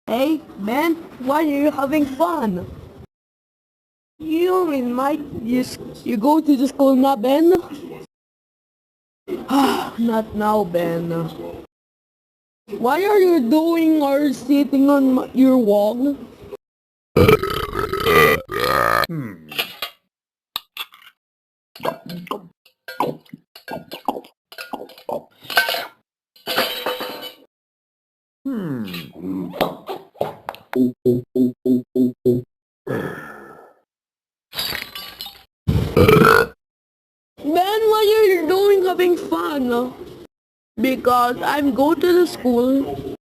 Hey, Ben, why are you having fun? You in my you go to the school now, Ben? Not now, Ben. Why are you doing or sitting on your wall? Ben, what are you doing having fun? Because I'm go to the school.